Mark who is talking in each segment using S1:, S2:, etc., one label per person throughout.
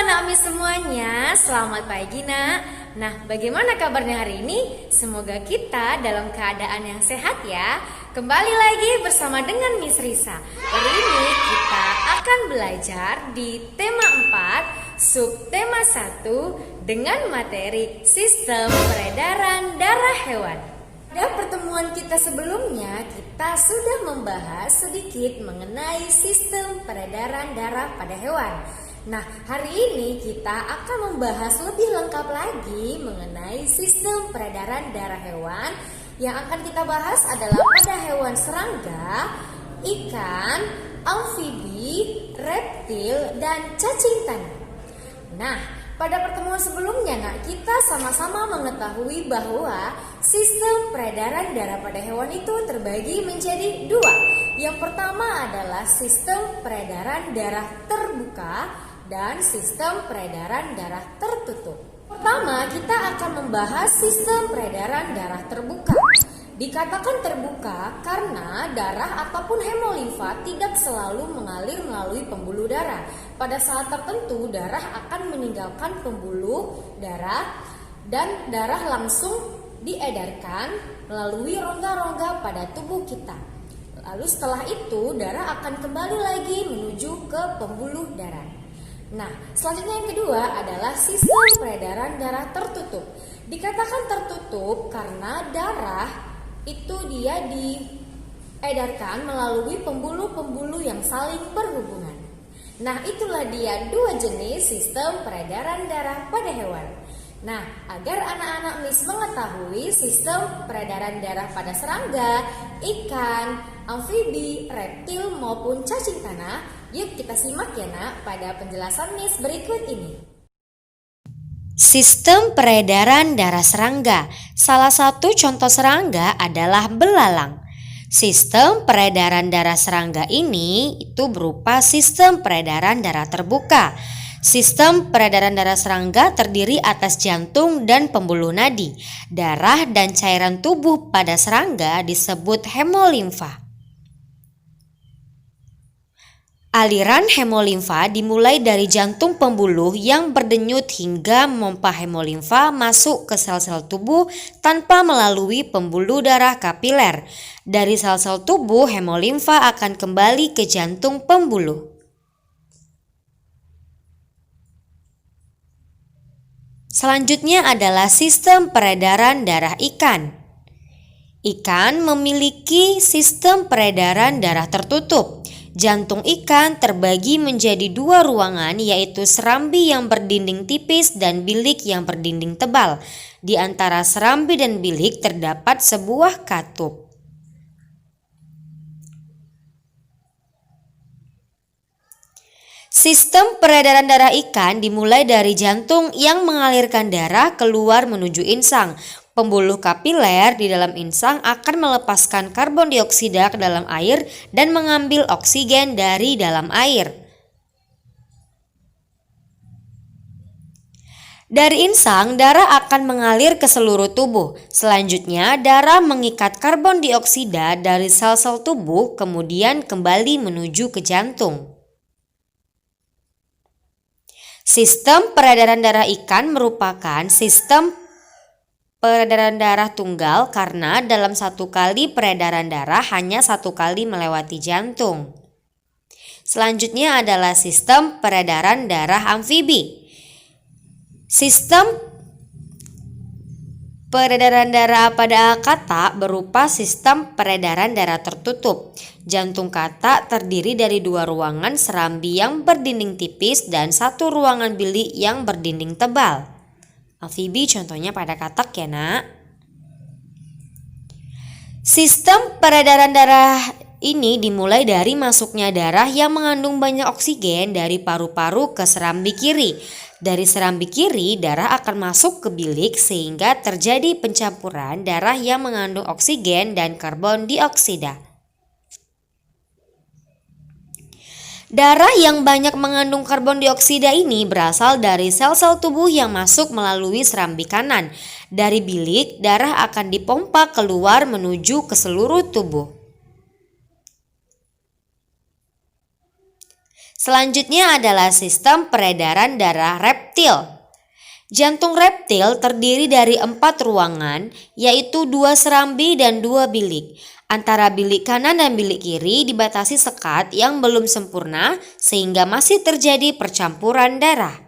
S1: anak Miss semuanya, selamat pagi nak. Nah, bagaimana kabarnya hari ini? Semoga kita dalam keadaan yang sehat ya. Kembali lagi bersama dengan Miss Risa. Hari ini kita akan belajar di tema 4, subtema 1 dengan materi sistem peredaran darah hewan. Pada pertemuan kita sebelumnya, kita sudah membahas sedikit mengenai sistem peredaran darah pada hewan. Nah, hari ini kita akan membahas lebih lengkap lagi mengenai sistem peredaran darah hewan. Yang akan kita bahas adalah pada hewan serangga, ikan, amfibi, reptil, dan cacing tanah. Nah, pada pertemuan sebelumnya kita sama-sama mengetahui bahwa sistem peredaran darah pada hewan itu terbagi menjadi dua. Yang pertama adalah sistem peredaran darah terbuka dan sistem peredaran darah tertutup. Pertama, kita akan membahas sistem peredaran darah terbuka. Dikatakan terbuka karena darah ataupun hemolimfa tidak selalu mengalir melalui pembuluh darah. Pada saat tertentu, darah akan meninggalkan pembuluh darah dan darah langsung diedarkan melalui rongga-rongga pada tubuh kita. Lalu setelah itu, darah akan kembali lagi menuju ke pembuluh darah. Nah, selanjutnya yang kedua adalah sistem peredaran darah tertutup. Dikatakan tertutup karena darah itu dia diedarkan melalui pembuluh-pembuluh yang saling berhubungan. Nah, itulah dia dua jenis sistem peredaran darah pada hewan. Nah, agar anak-anak Miss mengetahui sistem peredaran darah pada serangga, ikan, amfibi, reptil maupun cacing tanah, yuk kita simak ya nak pada penjelasan Miss berikut ini.
S2: Sistem peredaran darah serangga. Salah satu contoh serangga adalah belalang. Sistem peredaran darah serangga ini itu berupa sistem peredaran darah terbuka. Sistem peredaran darah serangga terdiri atas jantung dan pembuluh nadi. Darah dan cairan tubuh pada serangga disebut hemolimfa. Aliran hemolimfa dimulai dari jantung pembuluh yang berdenyut hingga memompa hemolimfa masuk ke sel-sel tubuh tanpa melalui pembuluh darah kapiler. Dari sel-sel tubuh, hemolimfa akan kembali ke jantung pembuluh. Selanjutnya adalah sistem peredaran darah ikan. Ikan memiliki sistem peredaran darah tertutup. Jantung ikan terbagi menjadi dua ruangan, yaitu serambi yang berdinding tipis dan bilik yang berdinding tebal. Di antara serambi dan bilik terdapat sebuah katup. Sistem peredaran darah ikan dimulai dari jantung yang mengalirkan darah keluar menuju insang. Pembuluh kapiler di dalam insang akan melepaskan karbon dioksida ke dalam air dan mengambil oksigen dari dalam air. Dari insang, darah akan mengalir ke seluruh tubuh. Selanjutnya, darah mengikat karbon dioksida dari sel-sel tubuh, kemudian kembali menuju ke jantung. Sistem peredaran darah ikan merupakan sistem peredaran darah tunggal karena dalam satu kali peredaran darah hanya satu kali melewati jantung. Selanjutnya adalah sistem peredaran darah amfibi. Sistem peredaran darah pada katak berupa sistem peredaran darah tertutup. Jantung katak terdiri dari dua ruangan serambi yang berdinding tipis dan satu ruangan bilik yang berdinding tebal. Amfibi contohnya pada katak ya nak. Sistem peredaran darah ini dimulai dari masuknya darah yang mengandung banyak oksigen dari paru-paru ke serambi kiri. Dari serambi kiri darah akan masuk ke bilik sehingga terjadi pencampuran darah yang mengandung oksigen dan karbon dioksida. Darah yang banyak mengandung karbon dioksida ini berasal dari sel-sel tubuh yang masuk melalui serambi kanan. Dari bilik, darah akan dipompa keluar menuju ke seluruh tubuh. Selanjutnya adalah sistem peredaran darah reptil. Jantung reptil terdiri dari 4 ruangan, yaitu 2 serambi dan 2 bilik. Antara bilik kanan dan bilik kiri dibatasi sekat yang belum sempurna sehingga masih terjadi percampuran darah.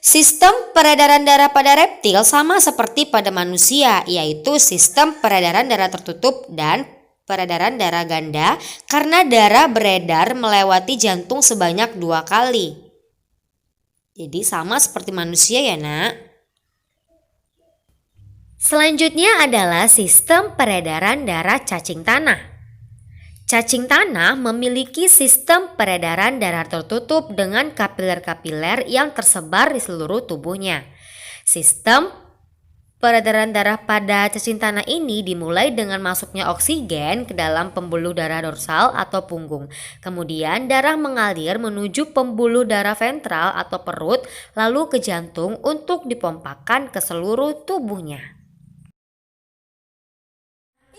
S2: Sistem peredaran darah pada reptil sama seperti pada manusia, yaitu sistem peredaran darah tertutup dan peredaran darah ganda karena darah beredar melewati jantung sebanyak 2 kali. Jadi sama seperti manusia ya nak. Selanjutnya adalah sistem peredaran darah cacing tanah. Cacing tanah memiliki sistem peredaran darah tertutup dengan kapiler-kapiler yang tersebar di seluruh tubuhnya. Sistem peredaran darah pada cacing tanah ini dimulai dengan masuknya oksigen ke dalam pembuluh darah dorsal atau punggung. Kemudian darah mengalir menuju pembuluh darah ventral atau perut, lalu ke jantung untuk dipompakan ke seluruh tubuhnya.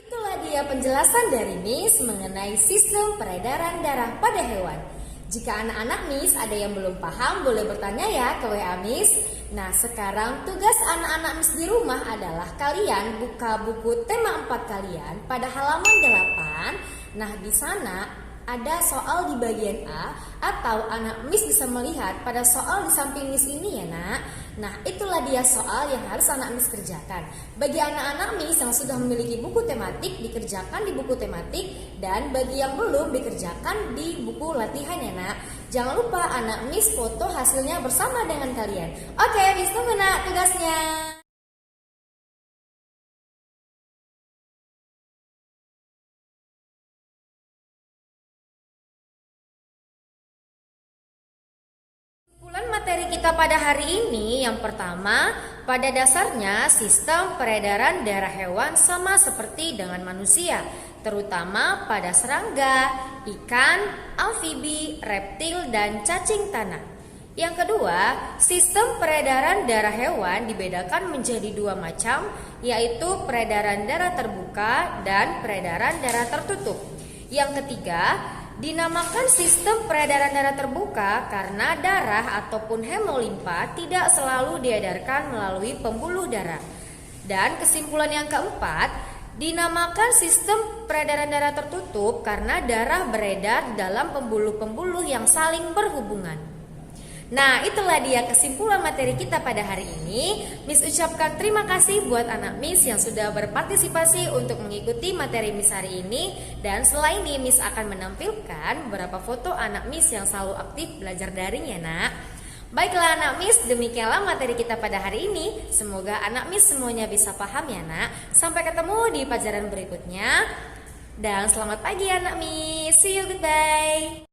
S1: Itulah dia penjelasan dari Miss mengenai sistem peredaran darah pada hewan. Jika anak-anak Miss ada yang belum paham, boleh bertanya ya ke WA Miss. Nah, sekarang tugas anak-anak Miss di rumah adalah kalian buka buku tema 4 kalian pada halaman 8. Nah, di sana ada soal di bagian A, atau anak Miss bisa melihat pada soal di samping Miss ini ya nak. Nah, itulah dia soal yang harus anak Miss kerjakan. Bagi anak-anak Miss yang sudah memiliki buku tematik, dikerjakan di buku tematik, dan bagi yang belum, dikerjakan di buku latihan ya nak. Jangan lupa anak Miss foto hasilnya bersama dengan kalian. Oke, Miss tunggu nak tugasnya. Materi kita pada hari ini yang pertama, pada dasarnya sistem peredaran darah hewan sama seperti dengan manusia, terutama pada serangga, ikan, amfibi, reptil, dan cacing tanah. Yang kedua, sistem peredaran darah hewan dibedakan menjadi 2 macam, yaitu peredaran darah terbuka dan peredaran darah tertutup. Yang ketiga, dinamakan sistem peredaran darah terbuka karena darah ataupun hemolimpa tidak selalu diedarkan melalui pembuluh darah. Dan kesimpulan yang keempat, dinamakan sistem peredaran darah tertutup karena darah beredar dalam pembuluh-pembuluh yang saling berhubungan. Nah, itulah dia kesimpulan materi kita pada hari ini. Miss ucapkan terima kasih buat anak Miss yang sudah berpartisipasi untuk mengikuti materi Miss hari ini. Dan setelah ini Miss akan menampilkan beberapa foto anak Miss yang selalu aktif belajar daring ya nak. Baiklah anak Miss, demikianlah materi kita pada hari ini. Semoga anak Miss semuanya bisa paham ya nak. Sampai ketemu di pelajaran berikutnya. Dan selamat pagi anak Miss. See you, goodbye.